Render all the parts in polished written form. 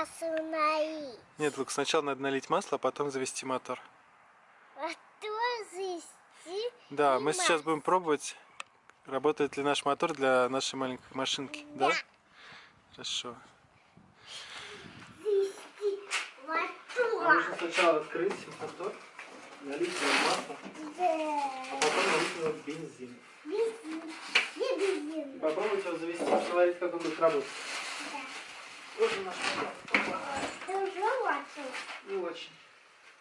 масло налить. Нет, только сначала надо налить масло, а потом завести мотор. А что завести? Да, мы сейчас будем пробовать, работает ли наш мотор для нашей маленькой машинки. Да? Хорошо. Завести мотор. Нужно сначала открыть мотор, налить в него масло, а потом налить в него бензин. Бензин. Где бензин? И попробовать его завести, посмотреть, как он будет работать. Да. Вот он наш мотор. Тяжело отсюда? Не очень.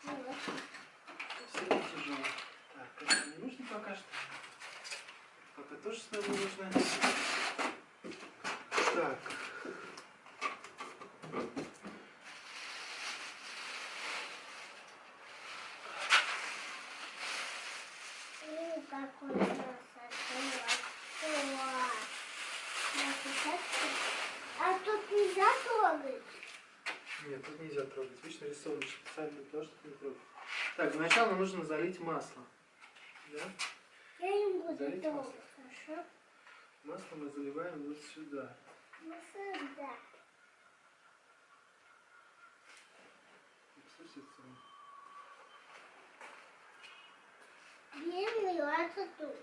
Не очень. Сильно тяжело. Так, это не нужно пока что. Пока тоже с нами не нужно. Так. Какой у нас а тут нельзя трогать? Нет, тут нельзя трогать. Видишь, нарисовано специально для того, чтобы не трогать. Так, сначала нужно залить масло. Да? Я не буду Залить трогать, масло. хорошо? Масло мы заливаем вот сюда. Ну сюда. Бензин льется тут.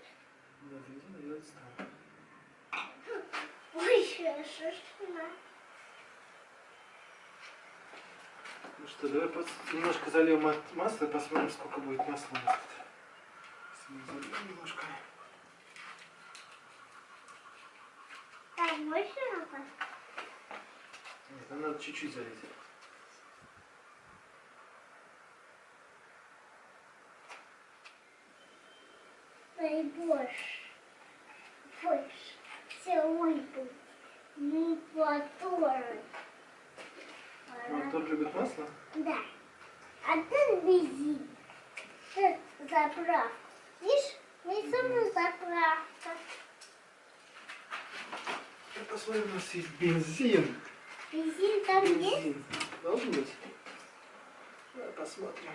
Да, бензин льется там. Ой, шишина. Ну что, давай немножко зальем масло и посмотрим, сколько будет масла у нас тут. Если мы зальем немножко. Так, больше надо? Нет, нам надо чуть-чуть залить. Дай больше. Больше. Все уйдут. Ну, мотор. Мотор любит масло? Да. А тут бензин. Тут заправка. Видишь? Рисована заправка. Посмотрим, у нас есть бензин. Бензин там есть? Бензин. Должен быть? Давай посмотрим.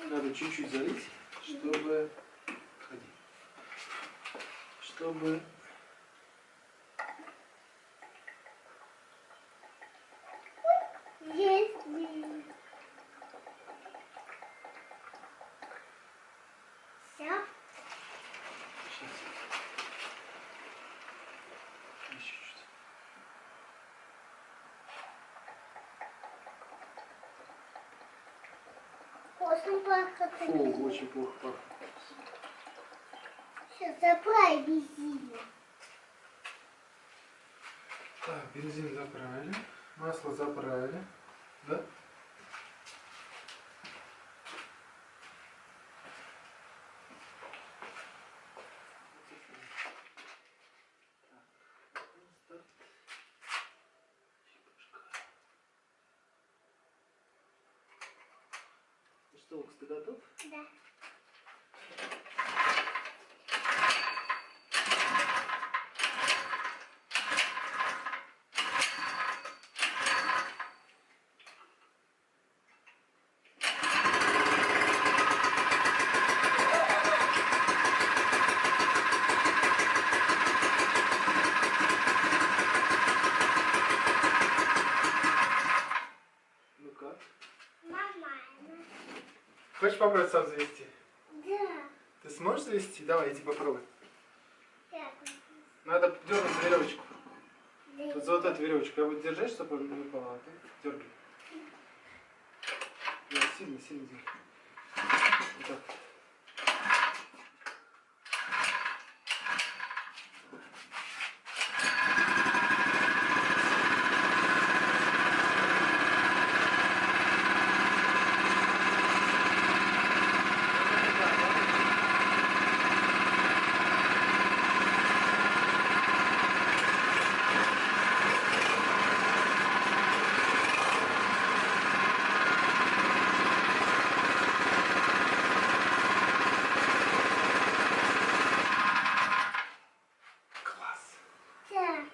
Надо чуть-чуть залить, чтобы... Ходи. Чтобы... Есть бензин. Все. Сейчас. Еще чуть-чуть. Очень плохо. Фу, очень плохо пахнет. Сейчас заправь бензин. Так, бензин заправили, масло заправили, да? Ну что, Лукс, ты готов? Да. Ну как? Нормально. Хочешь попробовать сам завести? Да. Ты сможешь завести? Давай, иди попробуй. Так. Надо дернуть за веревочку. Да. Вот за вот эту веревочку. Я буду держать, чтобы он не упал, а ты дергай. Да, сильно, сильно дергай. Вот так. Так.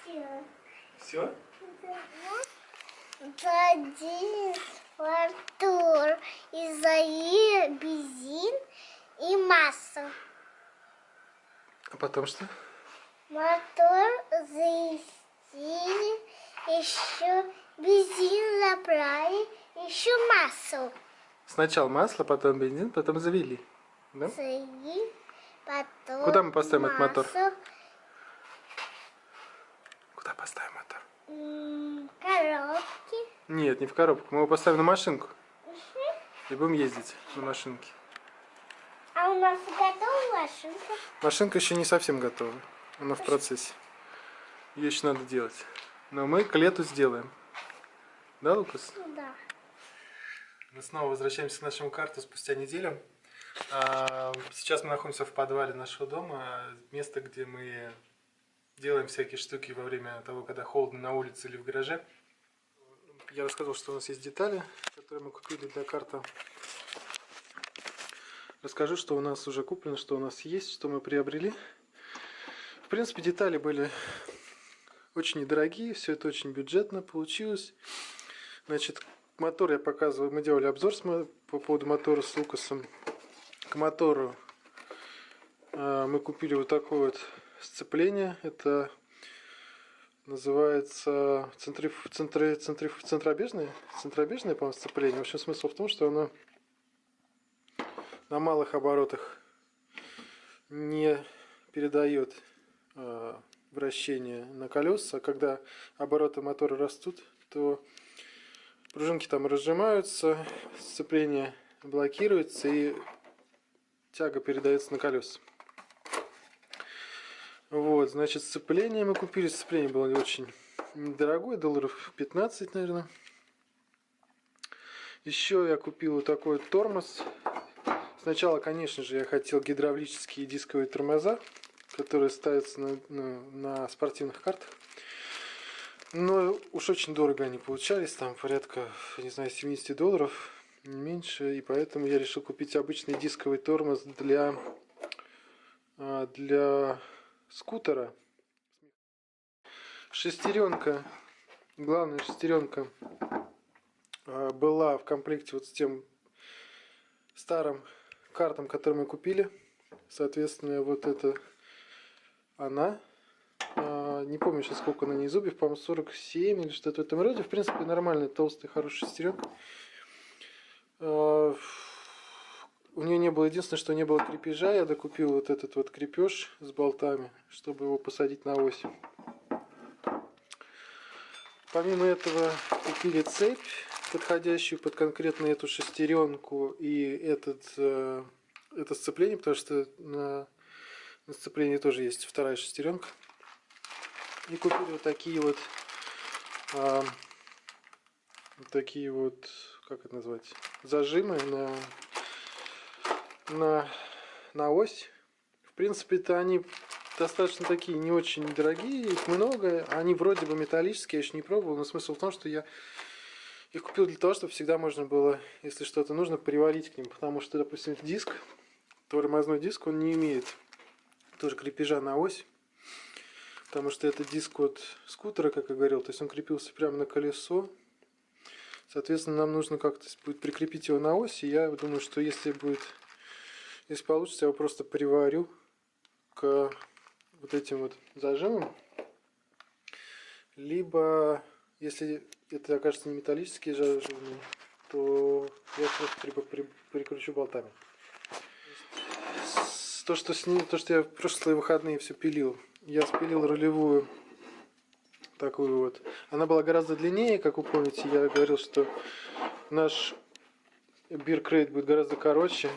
Все. Все? Один мотор и залили бензин и масло. А потом что? мотор завести, еще бензин заправить, еще масло. Сначала масло, потом бензин, потом завели. Да? Завели, потом Куда мы поставим этот мотор? масло, Куда поставим мотор? коробки. Нет, не в коробку. Мы его поставим на машинку. И будем ездить на машинке. А у нас готова машинка? Машинка еще не совсем готова. Она в процессе. Ее еще надо делать. Но мы к лету сделаем. Да, Лукас? Да. Мы снова возвращаемся к нашему карту спустя неделю. Сейчас мы находимся в подвале нашего дома. Место, где мы делаем всякие штуки во время того, когда холодно на улице или в гараже. Я рассказал, что у нас есть детали, которые мы купили для карты. Расскажу, что у нас уже куплено, что у нас есть, что мы приобрели. В принципе, детали были очень недорогие, все это очень бюджетно получилось. Значит, мотор я показываю, мы делали обзор по поводу мотора с Лукасом. К мотору мы купили вот такое вот сцепление. Это называется центробежное, по-моему, сцепление. В общем, смысл в том, что оно на малых оборотах не передает вращение на колеса. А когда обороты мотора растут, то пружинки там разжимаются, сцепление блокируется и тяга передается на колеса. Вот, значит, сцепление мы купили. Сцепление было не очень дорогое, долларов 15, наверное. Еще я купил вот такой вот тормоз. Сначала, конечно же, я хотел гидравлические дисковые тормоза, которые ставятся на спортивных картах. Но уж очень дорого они получались, там порядка, не знаю, $70, не меньше. И поэтому я решил купить обычный дисковый тормоз для скутера. Шестеренка, главная шестеренка была в комплекте вот с тем старым картам, которые мы купили. Соответственно, вот это она. Не помню сейчас, сколько на ней зубьев, по-моему, 47 или что-то в этом роде. В принципе, нормальная, толстая, хорошая шестеренка. У нее не было, единственное, что не было крепежа. Я докупил вот этот вот крепеж с болтами, чтобы его посадить на ось. Помимо этого купили цепь, подходящую под конкретно эту шестеренку и это сцепление, потому что на сцеплении тоже есть вторая шестеренка. И купили вот такие вот, как это назвать, зажимы на ось. В принципе-то они достаточно такие не очень дорогие, их много, они вроде бы металлические, я еще не пробовал, но смысл в том, что я их купил для того, чтобы всегда можно было, если что-то нужно, приварить к ним, потому что, допустим, диск, тормозной диск, он не имеет тоже крепежа на ось, потому что это диск от скутера, как я говорил, то есть он крепился прямо на колесо. Соответственно, нам нужно как-то будет прикрепить его на ось, и я думаю, что если получится, я его просто приварю к вот этим вот зажимам. Либо, если это окажется не металлические зажимы, то я просто прикручу болтами. То, что я в прошлые выходные все пилил, я спилил рулевую такую вот. Она была гораздо длиннее, как вы помните, я говорил, что наш биркрейт будет гораздо короче.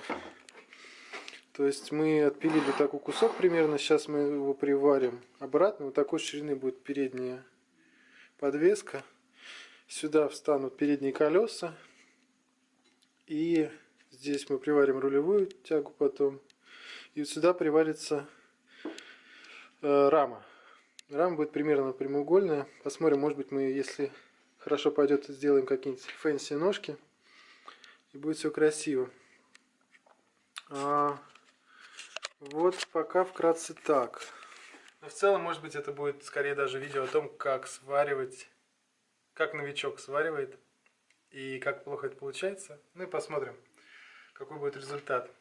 То есть мы отпилили такой кусок примерно, сейчас мы его приварим обратно. Вот такой ширины будет передняя подвеска. Сюда встанут передние колеса. И здесь мы приварим рулевую тягу потом. И вот сюда приварится рама. Рама будет примерно прямоугольная. Посмотрим, может быть, мы, если хорошо пойдет, сделаем какие-нибудь фэнси ножки. И будет все красиво. Вот пока вкратце так. Но в целом, может быть, это будет скорее даже видео о том, как сваривать, как новичок сваривает и как плохо это получается. Ну и посмотрим, какой будет результат.